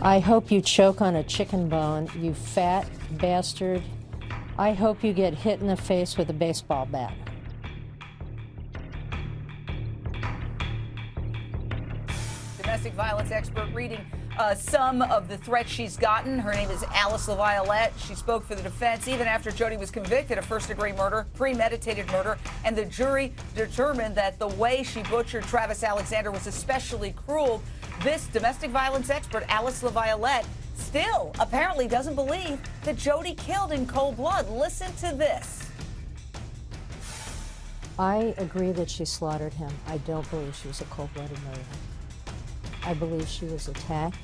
I hope you choke on a chicken bone, you fat bastard. I hope you get hit in the face with a baseball bat. Domestic violence expert reading some of the threats she's gotten. Her name is Alyce LaViolette. She spoke for the defense even after Jodi was convicted of first-degree murder, premeditated murder, and the jury determined that the way she butchered Travis Alexander was especially cruel. This domestic violence expert, Alyce LaViolette, still apparently doesn't believe that Jodi killed in cold blood. Listen to this. I agree that she slaughtered him. I don't believe she was a cold-blooded murderer. I believe she was attacked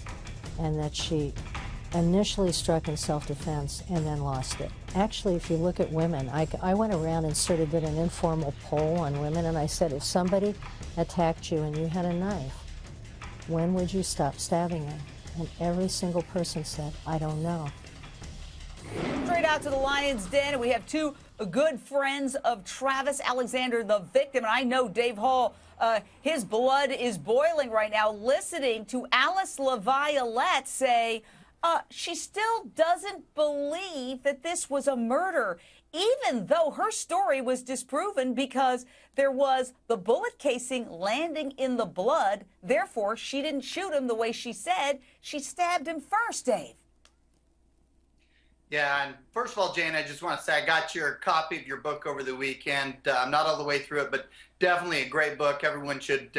and that she initially struck in self-defense and then lost it. Actually, if you look at women, I went around and sort of did an informal poll on women, and I said, if somebody attacked you and you had a knife, when would you stop stabbing them? And every single person said, I don't know. Straight out to the Lion's Den, we have two good friends of Travis Alexander, the victim. And I know Dave Hall, his blood is boiling right now, listening to Alyce LaViolette say she still doesn't believe that this was a murder, even though her story was disproven because there was the bullet casing landing in the blood. Therefore, she didn't shoot him the way she said. She stabbed him first, Dave. Yeah, and first of all, Jane, I just want to say I got your copy of your book over the weekend. I'm not all the way through it, but definitely a great book. Everyone should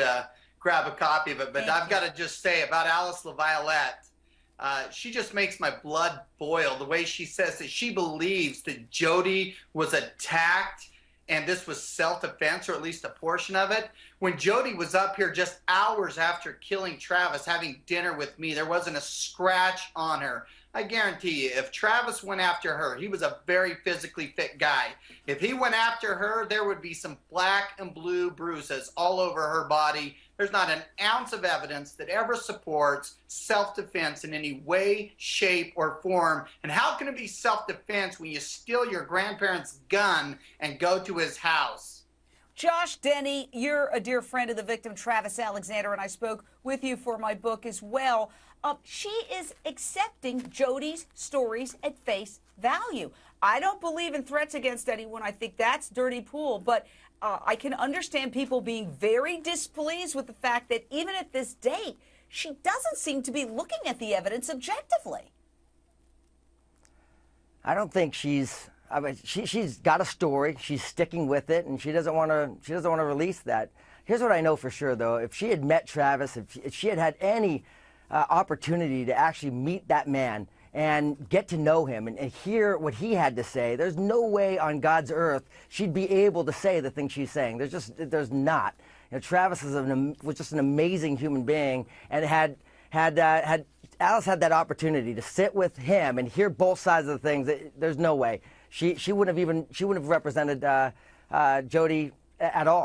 grab a copy of it. But I've got to just say about Alyce LaViolette, she just makes my blood boil. The way she says that she believes that Jodi was attacked and this was self-defense, or at least a portion of it. When Jodi was up here just hours after killing Travis, having dinner with me, there wasn't a scratch on her. I guarantee you, if Travis went after her, he was a very physically fit guy. If he went after her, there would be some black and blue bruises all over her body. There's not an ounce of evidence that ever supports self-defense in any way, shape, or form. And how can it be self-defense when you steal your grandparent's gun and go to his house? Josh Denny, you're a dear friend of the victim, Travis Alexander, and I spoke with you for my book as well. She is accepting Jodi's stories at face value. I don't believe in threats against anyone. I think that's dirty pool. But I can understand people being very displeased with the fact that even at this date, she doesn't seem to be looking at the evidence objectively. I don't think she's. I mean, she's got a story. She's sticking with it, and she doesn't want to. She doesn't want to release that. Here's what I know for sure, though: if she had met Travis, if she had had any opportunity to actually meet that man and get to know him and hear what he had to say, there's no way on God's earth she'd be able to say the things she's saying. There's not. You know, Travis was just an amazing human being, and had Alyce had that opportunity to sit with him and hear both sides of the things. There's no way she wouldn't have represented Jodi at all.